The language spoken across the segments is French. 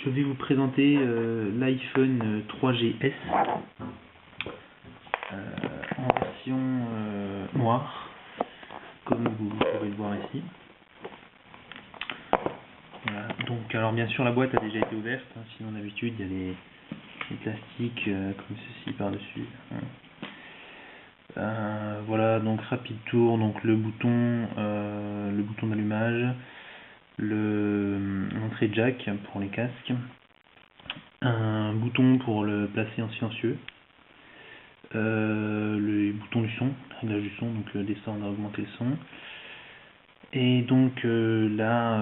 je vais vous présenter l'iPhone 3GS en version noire, comme vous pouvez le voir ici. Voilà. Donc, alors bien sûr la boîte a déjà été ouverte, hein, sinon d'habitude il y a les plastiques comme ceci par-dessus. Voilà, donc rapide tour, donc le bouton d'allumage, l'entrée jack pour les casques, un bouton pour le placer en silencieux, le bouton du son, réglage du son, donc descendre, augmenter le son, et donc là,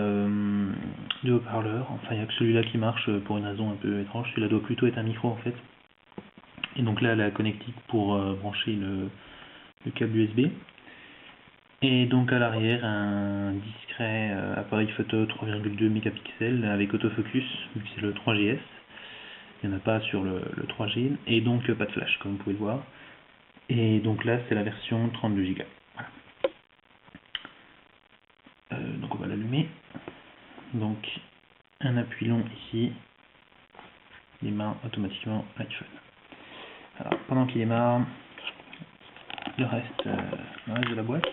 deux haut-parleurs. Enfin il n'y a que celui-là qui marche pour une raison un peu étrange, celui-là doit plutôt être un micro en fait. Et donc là la connectique pour brancher le câble USB. Et donc à l'arrière un discret appareil photo 3,2 mégapixels avec autofocus, vu que c'est le 3GS. Il n'y en a pas sur le 3G, et donc pas de flash comme vous pouvez le voir. Et donc là c'est la version 32 Go. Voilà. Donc on va l'allumer. Donc un appui long ici, il démarre automatiquement l'iPhone. Alors pendant qu'il démarre, le reste de la boîte.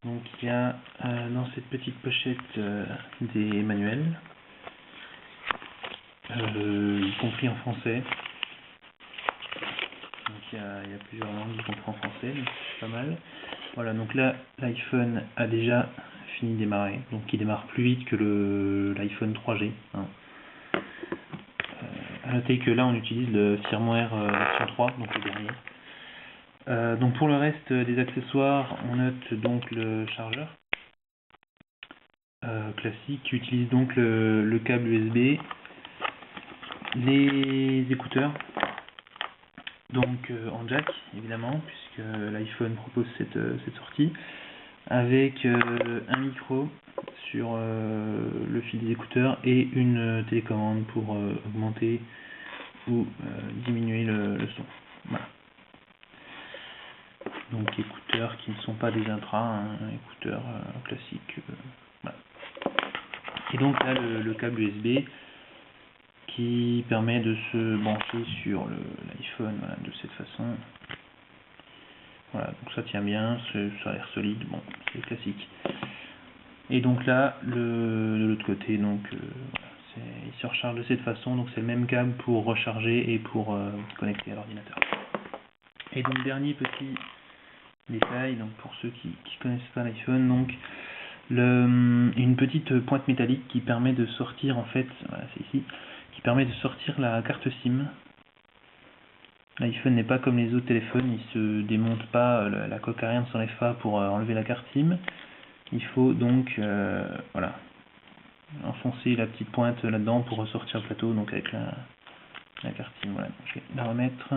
Donc il y a dans cette petite pochette des manuels, y compris en français. Donc il y a plusieurs langues, y compris en français, donc c'est pas mal. Voilà, donc là l'iPhone a déjà fini de démarrer, donc il démarre plus vite que l'iPhone 3G. Hein. À noter que là on utilise le firmware version 3, donc le dernier. Donc pour le reste des accessoires, on note donc le chargeur classique qui utilise donc le câble USB, les écouteurs, donc en jack évidemment, puisque l'iPhone propose cette sortie, avec un micro sur le fil des écouteurs et une télécommande pour augmenter ou diminuer le son. Voilà. Donc écouteurs qui ne sont pas des intras, hein, écouteurs classiques. Voilà. Et donc là le câble USB qui permet de se brancher sur l'iPhone, voilà, de cette façon. Voilà, donc ça tient bien, ça a l'air solide, bon, c'est classique. Et donc là, de l'autre côté, donc il se recharge de cette façon, donc c'est le même câble pour recharger et pour connecter à l'ordinateur. Et donc dernier petit détail, donc pour ceux qui connaissent pas l'iPhone, donc une petite pointe métallique qui permet de sortir en fait, voilà, c'est ici, qui permet de sortir la carte SIM. L'iPhone n'est pas comme les autres téléphones, il se démonte pas, la coque arrière ne s'enlève pas pour enlever la carte SIM. Il faut donc voilà, enfoncer la petite pointe là-dedans pour ressortir le plateau, donc avec la carte SIM. Voilà, donc je vais la remettre.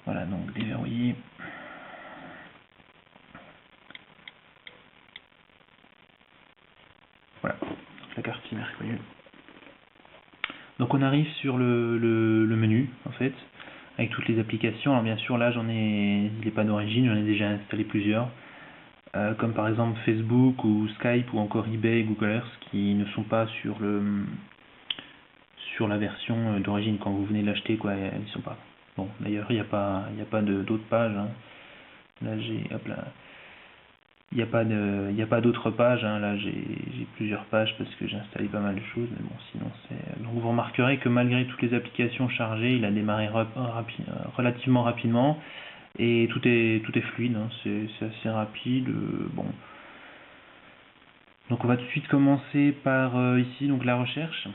Voilà, donc déverrouiller. Voilà, donc la carte SIM est reconnue. Donc on arrive sur le menu en fait, avec toutes les applications. Alors bien sûr là il n'est pas d'origine, j'en ai déjà installé plusieurs, comme par exemple Facebook ou Skype ou encore eBay, Google Earth, qui ne sont pas sur la version d'origine. Quand vous venez de l'acheter, quoi, elles n'y sont pas. Bon, d'ailleurs il n'y a pas d'autres pages. Hein. Là j'ai, hop là. Il n'y a pas d'autres pages, hein. Là j'ai plusieurs pages parce que j'ai installé pas mal de choses, mais bon, sinon c'est... Donc vous remarquerez que malgré toutes les applications chargées, il a démarré relativement rapidement, et tout est fluide, hein. C'est assez rapide, bon. Donc on va tout de suite commencer par ici, donc la recherche,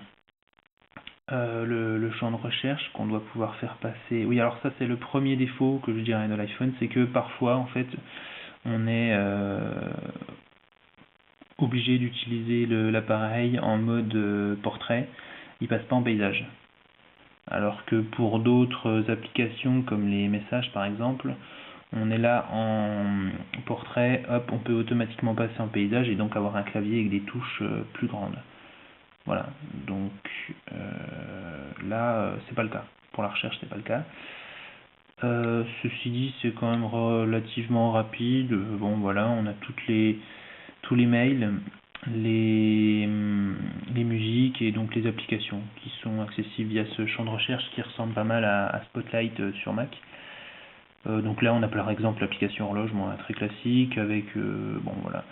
le champ de recherche qu'on doit pouvoir faire passer. Oui, alors ça c'est le premier défaut que je dirais de l'iPhone, c'est que parfois en fait on est obligé d'utiliser l'appareil en mode portrait, il passe pas en paysage. Alors que pour d'autres applications comme les messages par exemple, on est là en portrait, hop, on peut automatiquement passer en paysage et donc avoir un clavier avec des touches plus grandes. Voilà, donc là c'est pas le cas. Pour la recherche c'est pas le cas. Ceci dit, c'est quand même relativement rapide. Bon voilà, on a tous les mails, les musiques et donc les applications qui sont accessibles via ce champ de recherche qui ressemble pas mal à Spotlight sur Mac. Donc là on a par exemple l'application horloge, très classique avec bon voilà.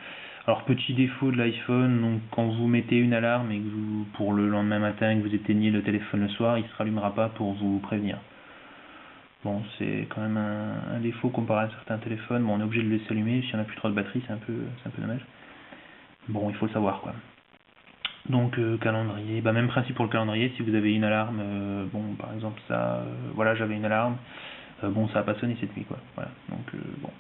Alors petit défaut de l'iPhone, donc quand vous mettez une alarme et que vous pour le lendemain matin que vous éteignez le téléphone le soir, il se rallumera pas pour vous prévenir. Bon, c'est quand même un défaut comparé à certains téléphones. Bon, on est obligé de le laisser allumer, si on n'a plus trop de batterie, c'est un peu dommage. Bon, il faut le savoir quoi. Donc calendrier, même principe pour le calendrier, si vous avez une alarme, bon par exemple ça, voilà j'avais une alarme, bon ça a pas sonné cette nuit quoi, voilà, donc bon,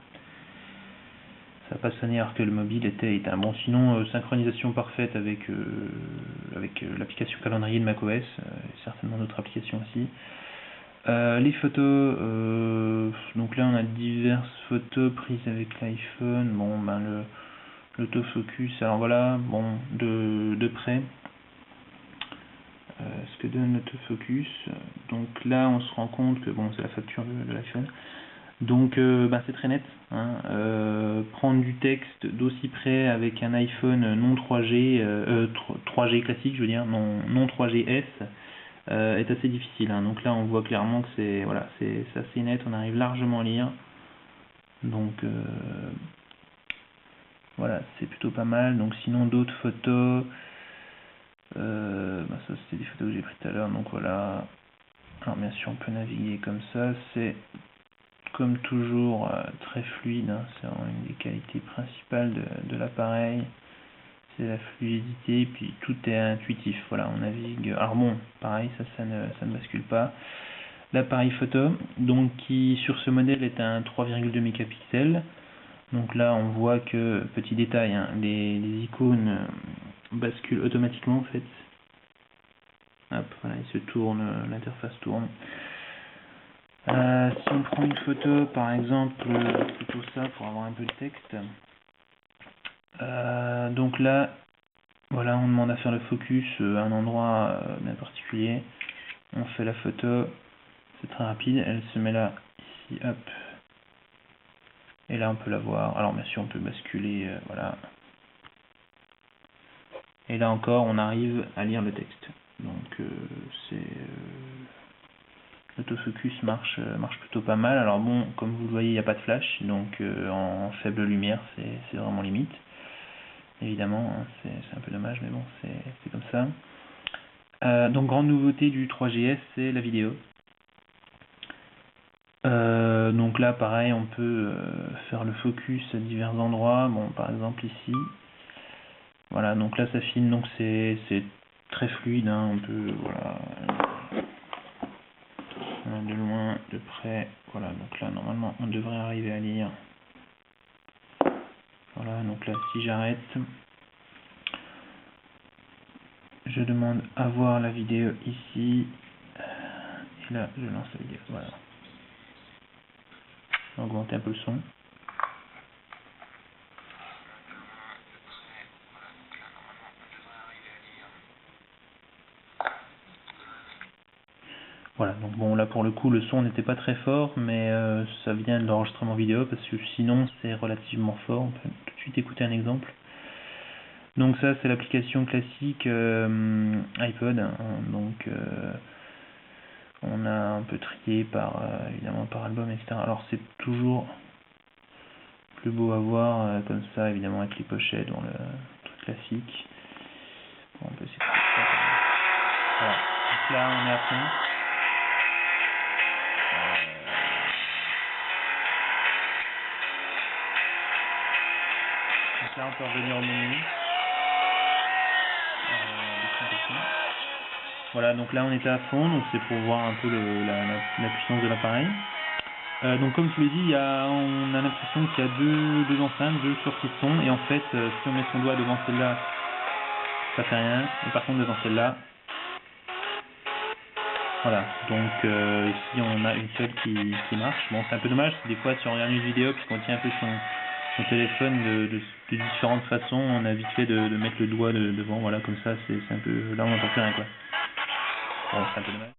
ça a pas sonné alors que le mobile était éteint. Bon sinon, synchronisation parfaite avec l'application calendrier de macOS, et certainement d'autres applications aussi. Les photos, donc là on a diverses photos prises avec l'iPhone, bon l'autofocus, alors voilà, bon de près, ce que donne l'autofocus, donc là on se rend compte que bon c'est la facture de l'iPhone, donc c'est très net, hein. Prendre du texte d'aussi près avec un iPhone non 3G, 3G classique je veux dire, non 3GS, est assez difficile, hein. Donc là on voit clairement que c'est voilà, c'est assez net, on arrive largement à lire, donc voilà, c'est plutôt pas mal. Donc sinon d'autres photos, ça c'était des photos que j'ai prises tout à l'heure, donc voilà. Alors bien sûr on peut naviguer comme ça, c'est comme toujours très fluide, hein. C'est vraiment une des qualités principales de l'appareil, c'est la fluidité, puis tout est intuitif, voilà, on navigue. Alors bon, pareil, ça ne bascule pas. L'appareil photo, donc qui sur ce modèle est un 3,2 mégapixels. Donc là on voit que, petit détail, hein, les icônes basculent automatiquement en fait. Hop, voilà, il se tourne, l'interface tourne. Si on prend une photo, par exemple, plutôt ça pour avoir un peu de texte. Donc là, voilà, on demande à faire le focus à un endroit bien particulier. On fait la photo, c'est très rapide, elle se met là, ici, hop. Et là on peut la voir, alors bien sûr on peut basculer, voilà. Et là encore on arrive à lire le texte. Donc l'autofocus marche plutôt pas mal. Alors bon, comme vous le voyez il n'y a pas de flash, donc en faible lumière c'est vraiment limite. Évidemment, hein, c'est un peu dommage, mais bon c'est comme ça. Donc grande nouveauté du 3GS, c'est la vidéo. Donc là pareil on peut faire le focus à divers endroits, bon par exemple ici, voilà, donc là ça filme, donc c'est très fluide, hein, on peut, voilà, de loin, de près, voilà, donc là normalement on devrait arriver à lire, voilà, donc là si j'arrête, je demande à voir la vidéo ici, et là je lance la vidéo, voilà, je vais augmenter un peu le son. Voilà, donc bon là pour le coup le son n'était pas très fort, mais ça vient de l'enregistrement vidéo parce que sinon c'est relativement fort. On peut tout de suite écouter un exemple. Donc ça c'est l'application classique iPod, hein. Donc on a un peu trié par évidemment par album, etc. Alors c'est toujours plus beau à voir comme ça, évidemment avec les pochettes dans le truc classique. Bon, on peut essayer de faire ça. Voilà, donc là on est à fond. Donc là on peut revenir au menu. Voilà, donc là on était à fond, donc c'est pour voir un peu la puissance de l'appareil. Donc comme je vous l'ai dit, on a l'impression qu'il y a deux enceintes, deux sorties de son, et en fait si on met son doigt devant celle-là, ça fait rien, et par contre devant celle-là, voilà, donc ici on a une seule qui marche. Bon c'est un peu dommage, des fois si on regarde une vidéo puis qu'on tient un peu son téléphone de différentes façons, on a vite fait de mettre le doigt devant, voilà, comme ça c'est un peu, là on n'entend plus rien quoi. Bon c'est un peu dommage.